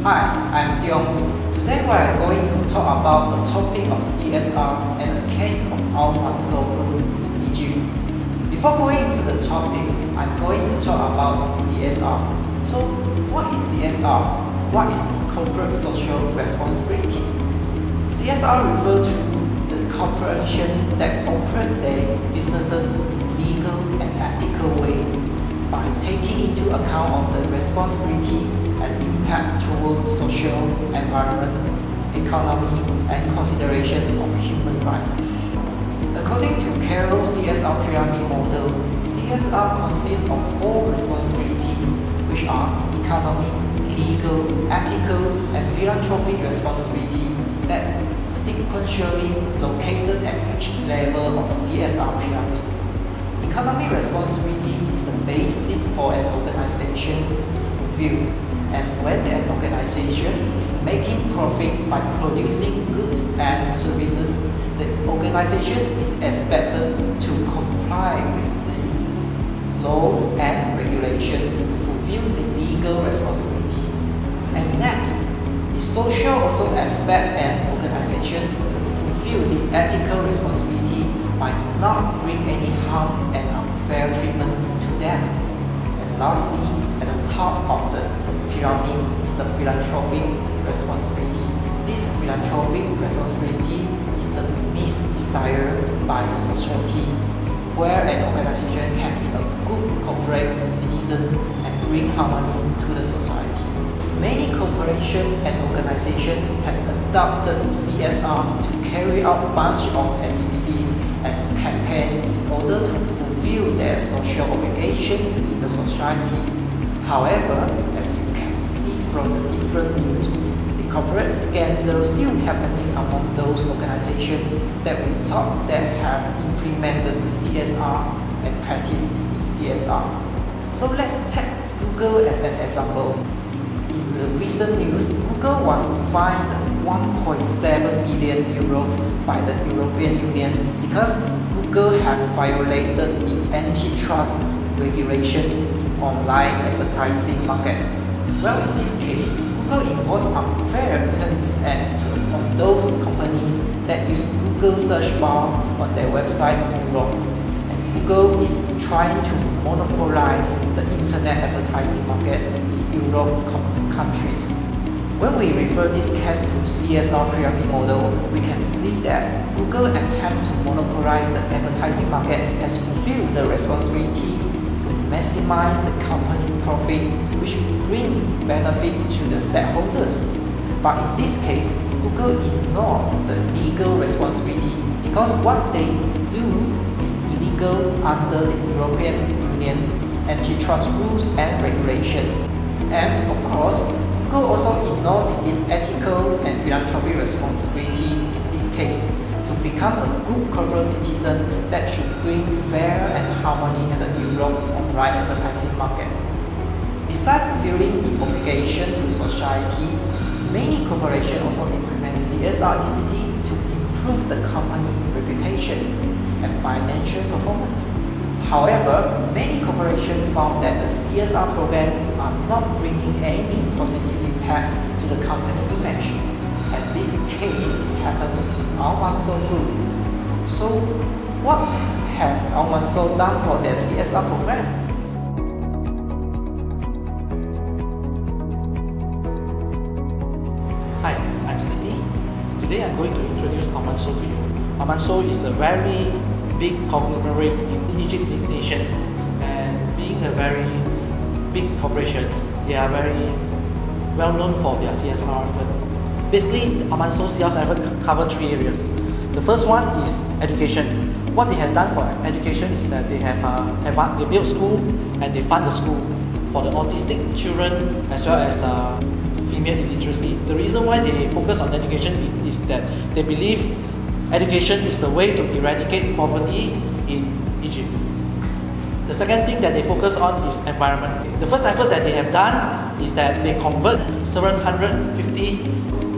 Hi, I'm Tiong. Today we are going to talk about the topic of CSR and a case of Al-Mansour group in Egypt. Before going into the topic, I'm going to talk about CSR. So, what is CSR? What is corporate social responsibility? CSR refers to the corporation that operate their businesses in legal and ethical way by taking into account of the responsibility and impact toward social, environment, economy, and consideration of human rights. According to Carroll's CSR pyramid model, CSR consists of 4 responsibilities, which are economy, legal, ethical, and philanthropic responsibility that sequentially located at each level of CSR pyramid. Economic responsibility is the basic for an organization to fulfill, and when an organization is making profit by producing goods and services, the organization is expected to comply with the laws and regulation to fulfill the legal responsibility. And next, the social also expect an organization to fulfill the ethical responsibility by not bring any harm and unfair treatment to them. And lastly, at the top of the pyramid is the philanthropic responsibility. This philanthropic responsibility is the means desired by the society, where an organization can be a good corporate citizen and bring harmony to the society. Many corporations and organizations have adopted CSR to carry out a bunch of activities and campaigns in order to fulfill their social obligation in the society. However, as you can see from the different news, the corporate scandal still happening among those organizations that we thought that have implemented CSR and practice in CSR. So let's take Google as an example. In the recent news, Google was fined 1.7 billion euros by the European Union because Google have violated the antitrust regulation in online advertising market. Well, in this case, Google imposed unfair terms on those companies that use Google search bar on their website in Europe. And Google is trying to monopolize the internet advertising market in Europe countries. When we refer this case to CSR pyramid model, we can see that Google attempt to monopolize the advertising market has fulfilled the responsibility to maximize the company profit, which bring benefit to the stakeholders. But in this case, Google ignored the legal responsibility because what they do is illegal under the European Union antitrust rules and regulation. And of course, Google also ignored its ethical and philanthropic responsibility in this case to become a good corporate citizen that should bring fair and harmony to the Europe online advertising market. Besides fulfilling the obligation to society, many corporations also implement CSR activity to improve the company reputation and financial performance. However, many corporations found that the CSR programs are not bringing any positive impact to the company image. And this case is happening in Al-Mansour group. So, what have Al-Mansour done for their CSR program? Hi, I'm Sydney. Today I'm going to introduce Al-Mansour to you. Al-Mansour is a very big conglomerate in the Egypt nation, and being a very big corporations, they are very well known for their CSR effort. Basically, Al-Mansour CSR effort cover 3 areas. The first one is education. What they have done for education is that they have they build school and they fund the school for the autistic children as well as female illiteracy. The reason why they focus on education is that they believe education is the way to eradicate poverty in Egypt. The second thing that they focus on is environment. The first effort that they have done is that they convert 750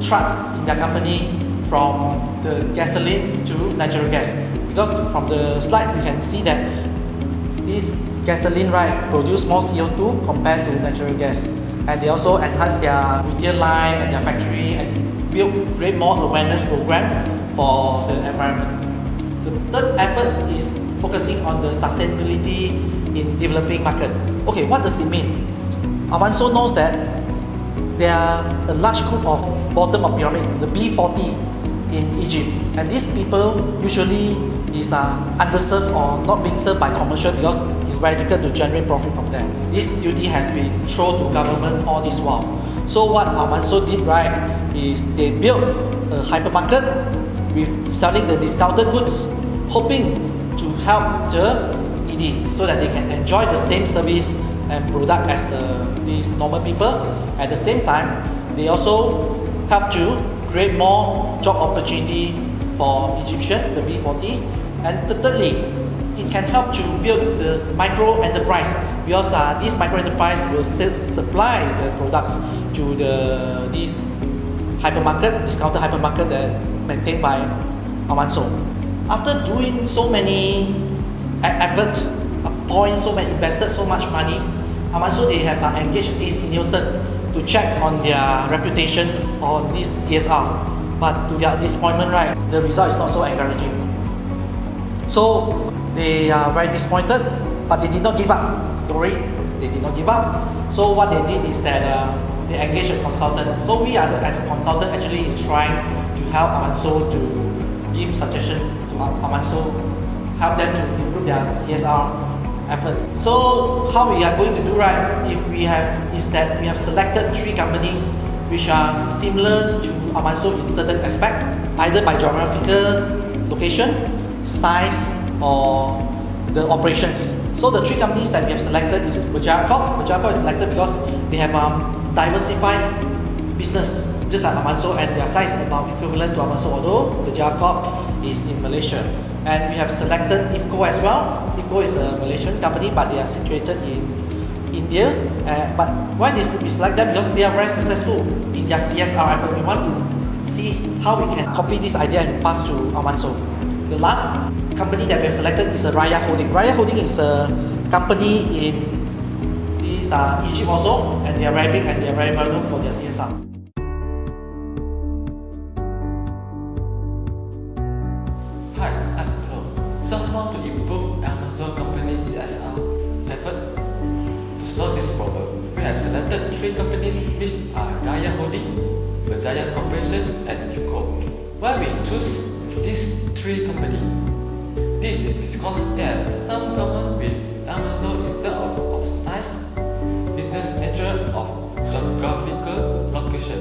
trucks in their company from the gasoline to natural gas. Because from the slide you can see that this gasoline produce more CO2 compared to natural gas. and they also enhance their media line and their factory and create more awareness program for the environment. The third effort is focusing on the sustainability in developing market. Okay, what does it mean? Al-Mansour knows that there are a large group of bottom of pyramid, the B40 in Egypt, and these people usually is underserved or not being served by commercial because it's very difficult to generate profit from them. This duty has been thrown to government all this while. So what Al-Mansour did right is they built a hypermarket with selling the discounted goods, hoping to help the needy so that they can enjoy the same service and product as these normal people. At the same time, they also help to create more job opportunity for Egyptian, the B40. And thirdly, it can help to build the micro enterprise because this micro enterprise will supply the products to this hypermarket, discounted hypermarket that maintained by Al-Mansour. After doing so many efforts, invested so much money, Al-Mansour they have engaged AC Nielsen to check on their reputation on this CSR. But to their disappointment, right, the result is not so encouraging. So they are very disappointed, but they did not give up. Don't worry, they did not give up. So what they did is that they engaged a consultant. So we are, as a consultant, actually trying to help Al-Mansour to give suggestion to Al-Mansour, help them to improve their CSR effort. So how we are going to do right? We have selected 3 companies which are similar to Al-Mansour in certain aspect, either by geographical location, size, or the operations. So the 3 companies that we have selected is Berjaya Corp. Berjaya Corp is selected because they have diversified business just like Al-Mansour, and their size is about equivalent to Al-Mansour, although Berjaya Corp is in Malaysia. And we have selected IFCO as well. IFCO is a Malaysian company, but they are situated in India. But why we select them? Because they are very successful in their CSR effort. We want to see how we can copy this idea and pass to Al-Mansour. The last company that we have selected is Raya Holding. Raya Holding is a company in Egypt also, and they are very big and they are very well known for their CSR. Hi, I'm Flo. So how to improve Al-Mansour company CSR effort? To solve this problem, we have selected 3 companies which are Raya Holding, Berjaya Corporation, and IFCO. Why we choose these 3 companies? This is because they have some common with Al-Mansour in terms of size, business nature, of geographical location,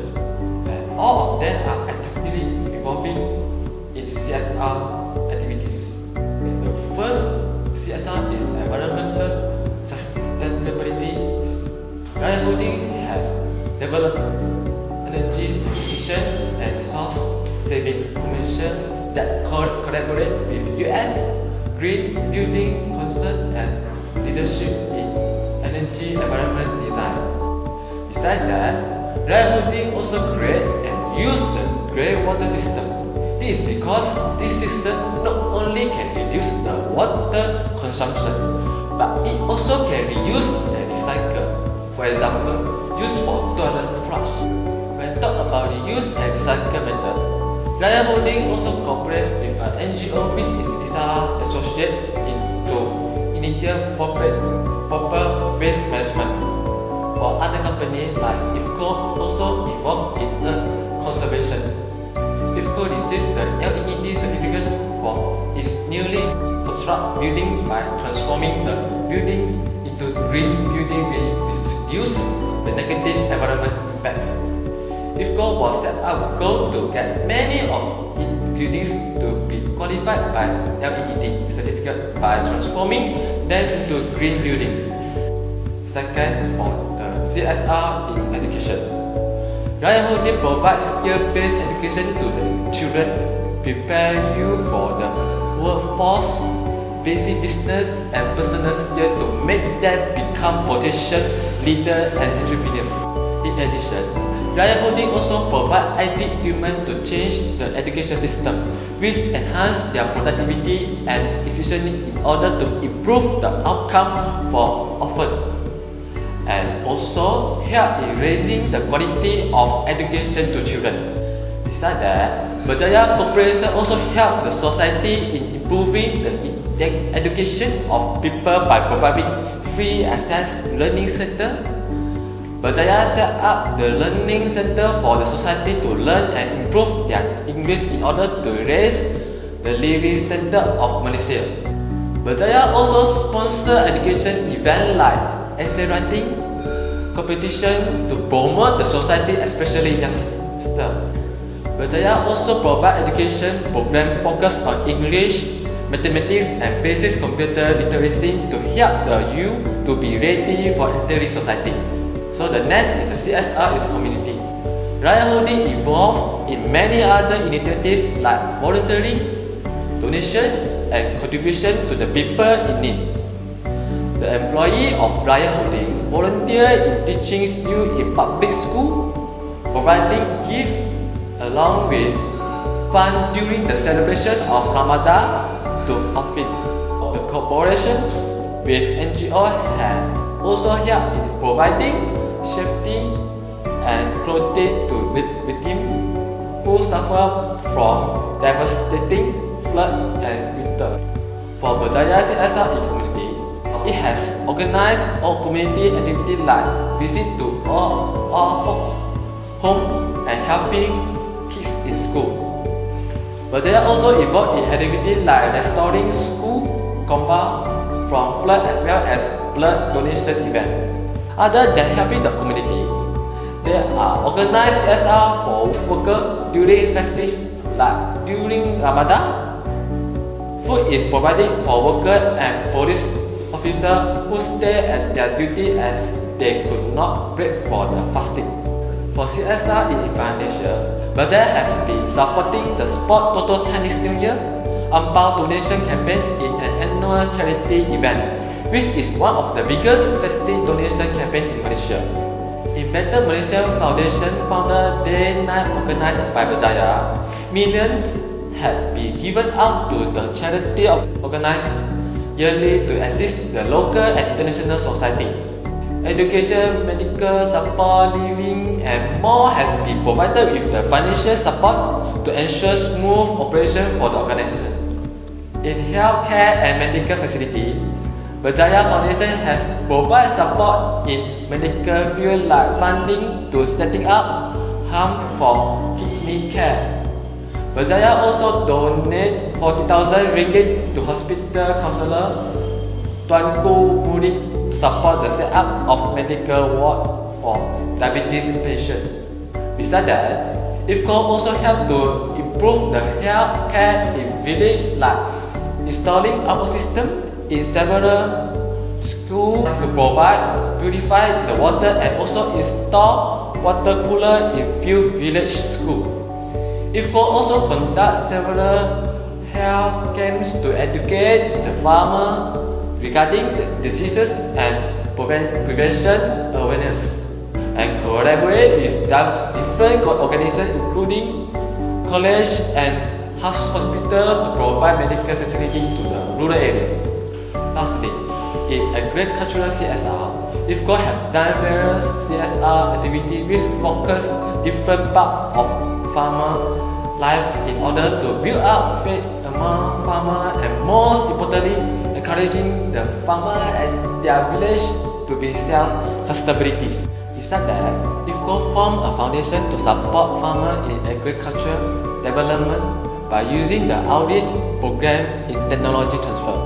and all of them are actively involving in CSR activities. The first CSR is environmental sustainability. Raya Holding have developed energy efficient and resource saving commission that collaborate with US Green Building Concern and leadership in energy environment design. Besides that, Raya Holding also create and use the grey water system. This is because this system not only can reduce the water consumption, but it also can reuse and recycle. For example, use for toilet flush. When talk about the use and recycle method, Raya Holding also cooperate with an NGO which is associated into Indian proper waste management. For other companies like IFCO also involved in earth conservation. IFCO received the LEED certificate for its newly constructed building by transforming the building into green building which reduces the negative environment impact. IFCO was set up goal to get many of its buildings to be qualified by LEED certificate by transforming them into green building. Second, for the CSR in education. Raya Holding provides skill-based education to the children, prepare you for the workforce, basic business and personal skills to make them become potential leader and entrepreneur. In addition, Raya Holding also provide IT equipment to change the education system, which enhance their productivity and efficiency in order to improve the outcome for offered. And also help in raising the quality of education to children. Besides that, Berjaya Corporation also help the society in improving the education of people by providing free access learning center. Berjaya set up the learning center for the society to learn and improve their English in order to raise the living standard of Malaysia. Berjaya also sponsor education events like essay writing competition to promote the society, especially youngsters. Berjaya also provide education program focused on English, mathematics and basic computer literacy to help the youth to be ready for entering society. So the next is the CSR is community. Raya Holding involved in many other initiatives like volunteering, donation and contribution to the people in need. The employee of Raya Holding volunteer in teaching youth in public school, providing gifts along with fund during the celebration of Ramadan to outfit. The cooperation with NGO has also helped in providing safety and clothing to victims who suffer from devastating flood and winter. For Berjaya CSR in community, it has organized all community activities like visit to all folks home and helping kids in school. Berjaya also involved in activities like restoring school compound from flood as well as blood donation event. Other than helping the community, there are organized CSR for workers during festive like during Ramadan. Food is provided for workers and police officers who stay at their duty as they could not break for the fasting. For CSR in Indonesia, Berjaya have been supporting the Sport Toto Chinese New Year Ampao donation campaign in an annual charity event, which is one of the biggest festive donation campaign in Malaysia. In Better Malaysia Foundation Founder Day 9 organized by Berjaya, millions have been given out to the charity organized yearly to assist the local and international society. Education, medical support, living and more have been provided with the financial support to ensure smooth operation for the organization. In healthcare and medical facility, Berjaya Foundation has provided support in medical field like funding to setting up home for kidney care. Berjaya also donate 40,000 ringgit to hospital counsellor Tuanku Murid to support the setup of medical ward for diabetes patients. Besides that, IFCO also helped to improve the health care in village like installing our system in several schools to purify the water and also install water cooler in few village schools. IFCO also conduct several health camps to educate the farmer regarding the diseases and prevention awareness, and collaborate with different organizations including college and hospital to provide medical facility to the rural area. Lastly, in agricultural CSR, IFCO have done various CSR activities which focus different parts of farmer life in order to build up faith among farmers and most importantly encouraging the farmer and their village to be self-sustainability. Besides that, IFCO formed a foundation to support farmers in agriculture development by using the outreach program in technology transfer.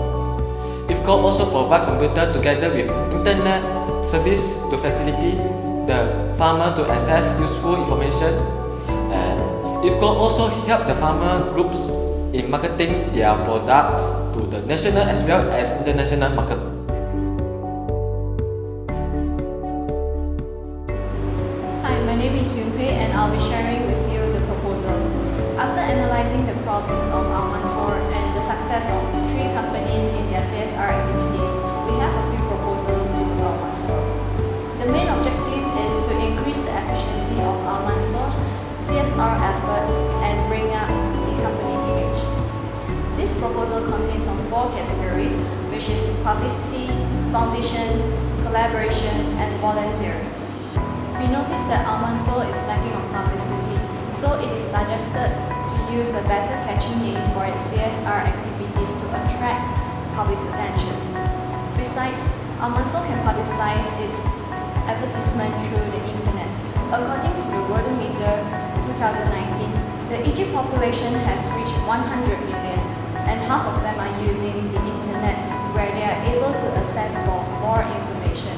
IFCO also provide computer together with internet service to facilitate the farmer to access useful information, and IFCO also help the farmer groups in marketing their products to the national as well as international market. Hi, my name is Yunhui and I'll be sharing with you the proposals. After analyzing the problems of Al-Mansour and the success of 3 companies in their CSR activities, we have a few proposals to Al-Mansour. The main objective is to increase the efficiency of Al-Mansour's CSR effort and bring up the company image. This proposal contains on 4 categories, which is publicity, foundation, collaboration, and volunteering. noticed that Al-Mansour is lacking of publicity, so it is suggested to use a better catchy name for its CSR activities to attract public's attention. Besides, Al-Mansour can publicize its advertisement through the internet. According to the Worldometer 2019, the Egypt population has reached 100 million, and half of them are using the internet, where they are able to access for more information.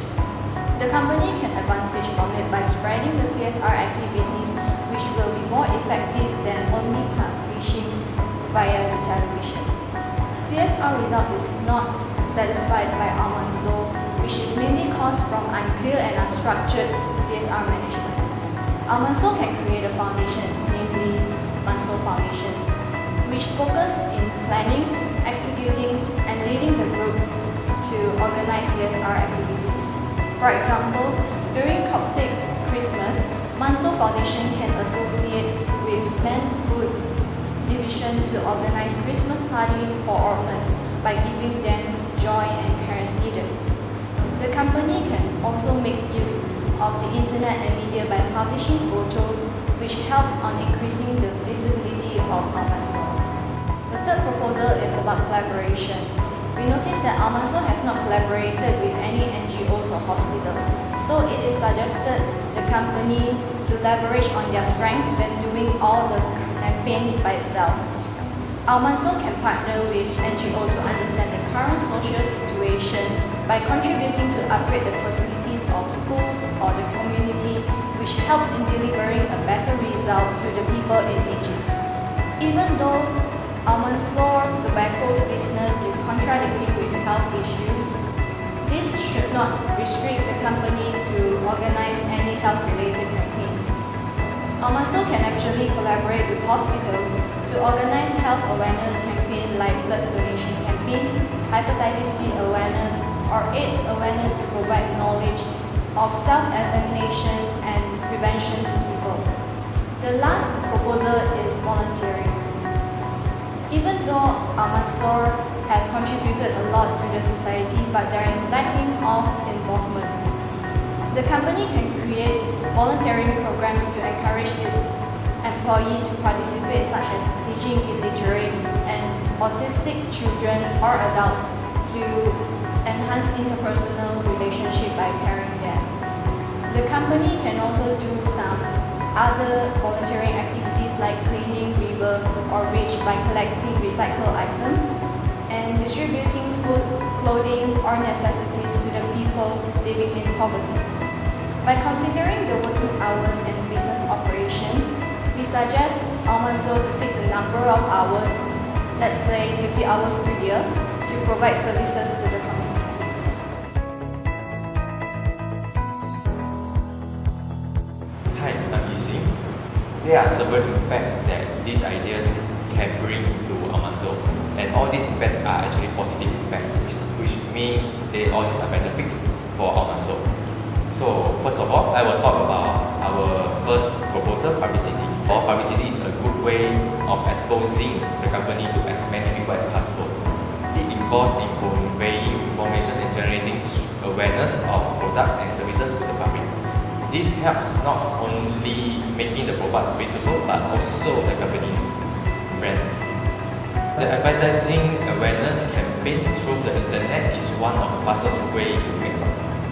The company can advantage from it by spreading the CSR activities, which will be more effective than only publishing via the television. CSR result is not satisfied by Al-Mansour, which is mainly caused from unclear and unstructured CSR management. Al-Mansour can create a foundation, namely Mansour Foundation, which focuses in planning, executing, and leading the group to organize CSR activities. For example, during Coptic Christmas, Mansour Foundation can associate with Men's Food Division to organize Christmas party for orphans by giving them joy and care as needed. The company can also make use of the internet and media by publishing photos, which helps on increasing the visibility of Al-Mansour. The third proposal is about collaboration. We noticed that Al-Mansour has not collaborated with any NGOs or hospitals, so it is suggested the company to leverage on their strength than doing all the campaigns by itself. Al-Mansour can partner with NGO to understand the current social situation by contributing to upgrade the facilities of schools or the community, which helps in delivering a better result to the people in Egypt. Even though Al-Mansour tobacco's business is contradicting with health issues, this should not restrict the company to organize any health-related campaigns. Al-Mansour can actually collaborate with hospitals to organize health awareness campaigns like blood donation campaigns, hepatitis C awareness, or AIDS awareness to provide knowledge of self-examination and prevention to people. The last proposal is volunteering. Even though Al-Mansour has contributed a lot to the society, but there is lacking of involvement. The company can create volunteering programs to encourage its employees to participate, such as teaching illiterate and autistic children or adults to enhance interpersonal relationship by caring them. The company can also do some other volunteering activities like cleaning river or beach by collecting recycled items and distributing food, clothing, or necessities to the people living in poverty. By considering the working hours and business operation, we suggest Al-Mansour to fix a number of hours, let's say 50 hours per year, to provide services to the community. Hi, I'm Yixing. There are several impacts that these ideas can bring to Al-Mansour, and all these impacts are actually positive impacts, which means all these are benefits for Al-Mansour. So first of all, I will talk about our first proposal, publicity. Publicity is a good way of exposing the company to as many people as possible. It involves in conveying information and generating awareness of products and services to the public. This helps not only making the product visible, but also the company's brands. The advertising awareness campaign through the internet is one of the fastest ways to make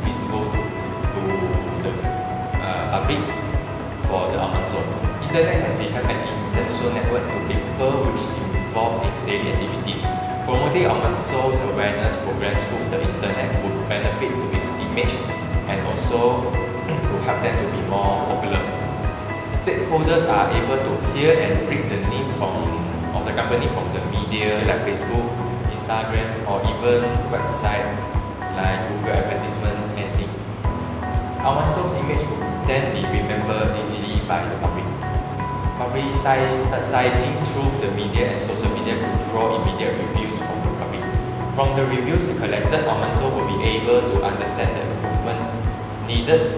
visible to the public for the Al-Mansour. Internet has become an essential network to people which involved in daily activities. Promoting Al-Mansour's awareness program through the internet would benefit to its image and also to help them to be more popular. Stakeholders are able to hear and read the name of the company from the media like Facebook, Instagram, or even website like Google advertisement and things. Al-Mansour's image would then be remembered easily by the public. Publicizing through the media and social media could draw immediate reviews from the public. From the reviews collected, Al-Mansour will be able to understand the improvement needed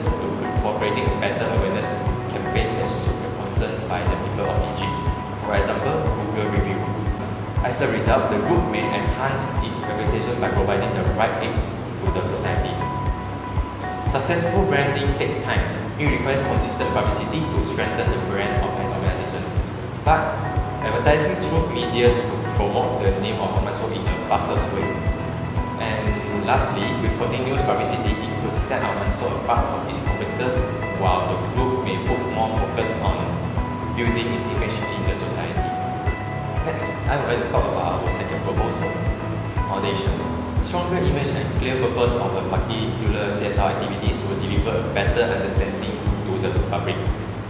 for creating a better awareness campaigns that suit the concern by the people of Egypt. For example, Google review. As a result, the group may enhance its reputation by providing the right aids to the society. Successful branding takes time. It requires consistent publicity to strengthen the brand of an organization. But advertising through media to promote the name of Al-Mansour in the fastest way. And lastly, with continuous publicity, it could set Al-Mansour apart from its competitors, while the group may put more focus on building its image in the society. Next, I would like to talk about our second proposal, foundation. Stronger image and clear purpose of a particular CSR activities will deliver a better understanding to the public,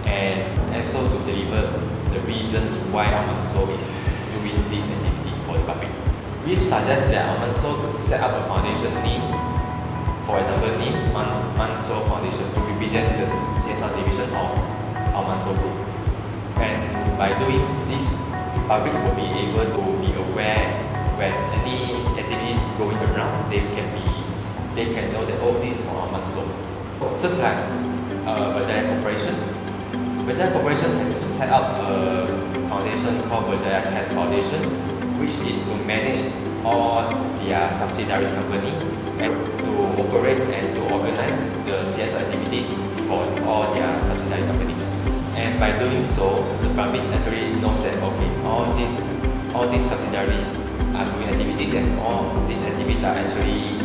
and also to deliver the reasons why Al-Mansour is doing this activity for the public. We suggest that Al-Mansour could set up a foundation name, for example, name Mansour Foundation, to represent the CSR division of Al-Mansour Group. And by doing this, public will be able to be aware when any activities going around, they can know that, oh, this is from Al-Mansour. Just like Berjaya Corporation. Berjaya Corporation has set up a foundation called Berjaya Cares Foundation, which is to manage all their subsidiaries company and to operate and to organize the CSR activities for all their subsidiary companies. And by doing so, the public actually knows that, okay, all these subsidiaries are doing activities, and all these activities are actually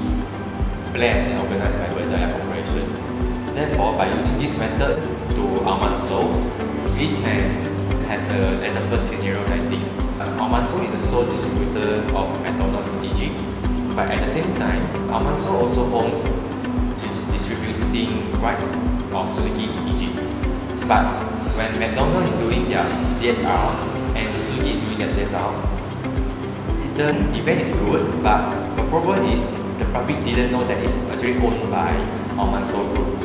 planned and organized by Berjaya Corporation. Therefore, by using this method to Al-Mansour, we can have an example scenario like this. Al-Mansour is the sole distributor of McDonald's in Egypt, but at the same time, Al-Mansour also owns distributing rights of Suzuki in Egypt. But when McDonald's is doing their CSR and Suzuki is doing their CSR, the event is good, but the problem is the public didn't know that it's actually owned by Al-Mansour Group.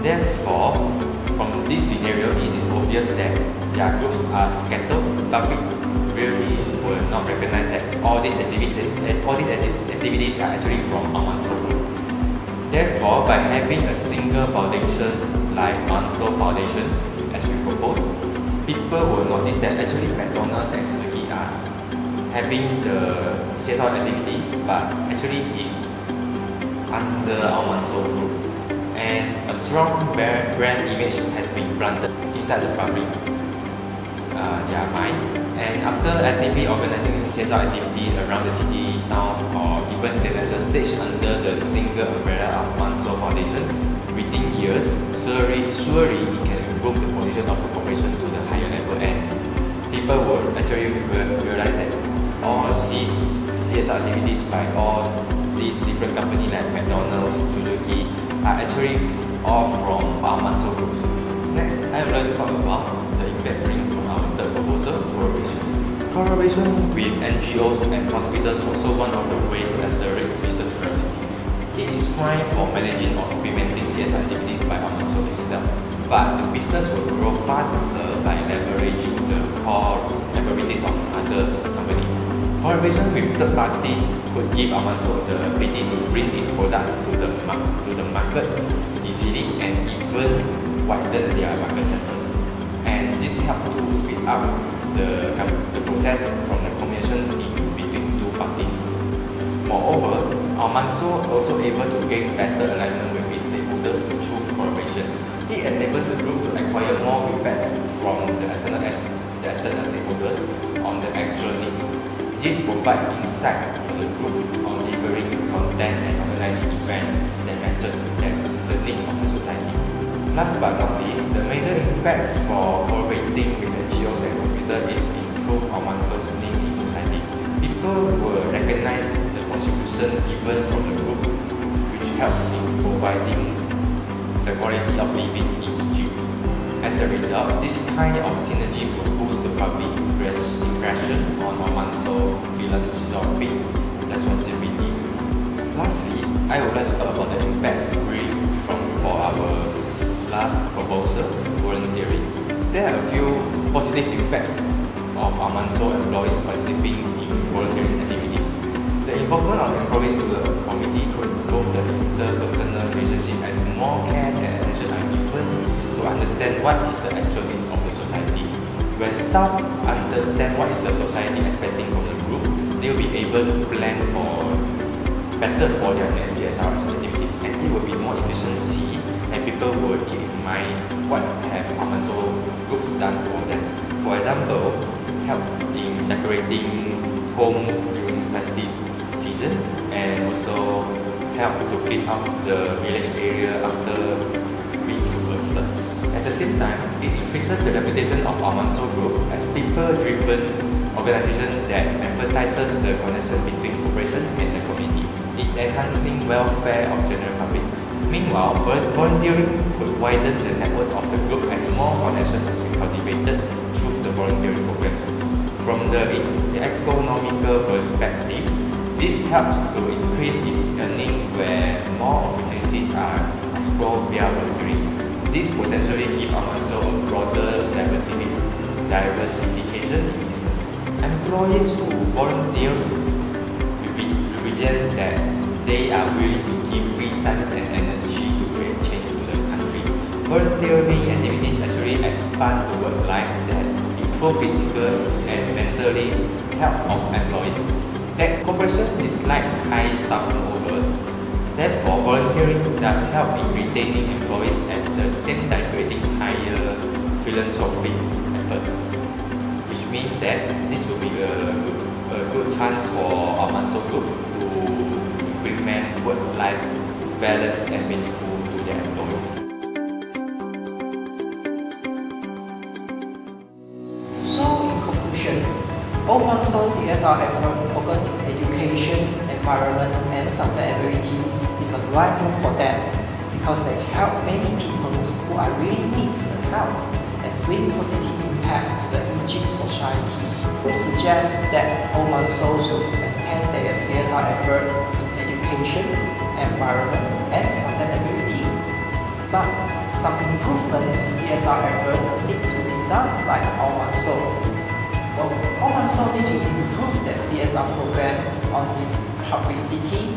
Therefore, from this scenario, it is obvious that their groups are scattered. Public really will not recognize that all these activities are actually from Al-Mansour Group. Therefore, by having a single foundation like Mansour Foundation, as we propose, people will notice that actually McDonald's and Suzuki are having the CSR activities, but actually is under Al-Mansour Group, and a strong brand image has been planted inside the public their mind. And after actively organizing CSR activity around the city, town, or even the national stage under the single umbrella of Mansour Foundation, within years, surely it can improve the position of the corporation to the higher level, and people will actually realize that all these CSR activities by all these different companies like McDonald's, Suzuki are actually all from Al-Mansour Groups. Next, I would like to talk about the impact bring from our third proposal, collaboration. Collaboration with NGOs and hospitals is also one of the ways to accelerate business diversity. It is fine for managing or implementing CSR activities by Al-Mansour itself, but the business will grow faster by leveraging the core capabilities of other companies. Collaboration with third parties could give Al-Mansour the ability to bring its products to the market easily and even widen their market segment. And this helps to speed up the process from the communication in between two parties. Moreover, Al-Mansour also able to gain better alignment with its stakeholders through collaboration. It enables the group to acquire more feedbacks from the external stakeholders on the actual needs. This provides insight to the groups on delivering content and organizing events that matches the need of the society. Last but not least, the major impact for collaborating with NGOs and hospitals is improve Al-Mansour's name in society. People will recognize the contribution given from the group, which helps in providing the quality of living in Egypt. As a result, this kind of synergy will boost the public impression on Al-Mansour philanthropic responsibility. Lastly, I would like to talk about the impacts for our last proposal, volunteering. There are a few positive impacts of Al-Mansour employees participating in volunteering activities. The involvement of employees to the committee could improve the interpersonal relationship as more care and attention are given to understand what is the actual needs of the society. When staff understand what is the society expecting from the group, they will be able to plan for better for their next CSR activities, and it will be more efficiency, and people will keep in mind what have Al-Mansour groups done for them. For example, help in decorating homes during festive season, and also help to clean up the village area after being through a flood. At the same time, it increases the reputation of Al-Mansour Group as people-driven organization that emphasizes the connection between corporation and the community, in enhancing welfare of general public. Meanwhile, volunteering could widen the network of the group as more connection has been cultivated through the volunteering programs. From the economical perspective, this helps to increase its earning where more opportunities are explored via volunteering. This potentially gives Al-Mansour a broader diversification in business. Employees who volunteer represent that they are willing to give free time and energy to create change to the country. Volunteering activities actually add fun to work life that improve physical and mentally health of employees. That corporation dislike high staff turnovers. Therefore, volunteering does help in retaining employees at the same time creating higher philanthropic efforts, which means that this will be a good chance for Al-Mansour Group to implement work-life balance and meaningful to their employees. So, in conclusion, Al-Mansour CSR effort focus on education, environment, and sustainability is a right move for them because they help many people who are really needs the help and bring positive impact to the Egypt society. We suggest that Al-Mansour should maintain their CSR effort in education, environment, and sustainability. But some improvement in CSR effort need to be done by Al-Mansour. Well, Al-Mansour need to improve their CSR program on its publicity,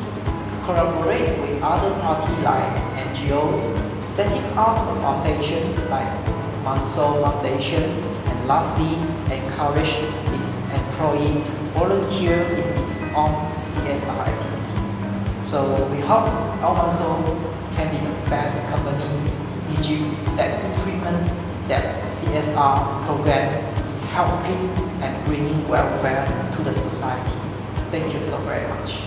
collaborate with other parties like NGOs, setting up a foundation like Mansour Foundation, and lastly, encourage its employees to volunteer in its own CSR activity. So we hope Al-Mansour can be the best company in Egypt that implement that CSR program in helping and bringing welfare to the society. Thank you so very much.